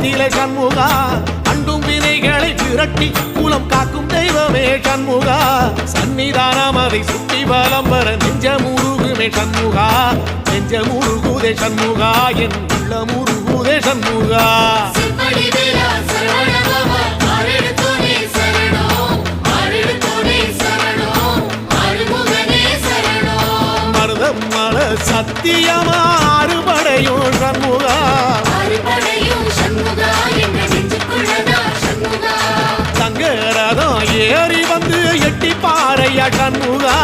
நிலை சண்முகா அண்டும் வினைகளை விரட்டி குலம் காக்கும் தெய்வமே சண்முகா சன்னிதானம் அதை சுற்றி பலம் வர நெஞ்சமுருகுமே சண்முகா நெஞ்சமுருகுதே சண்முகா என் உள்ளமுருகுதே சண்முகா மருதம் மல சத்தியமா அறுபடையும் சண்முகா தங்கரதம் ஏறி வந்து எட்டி பாறையா சண்முகா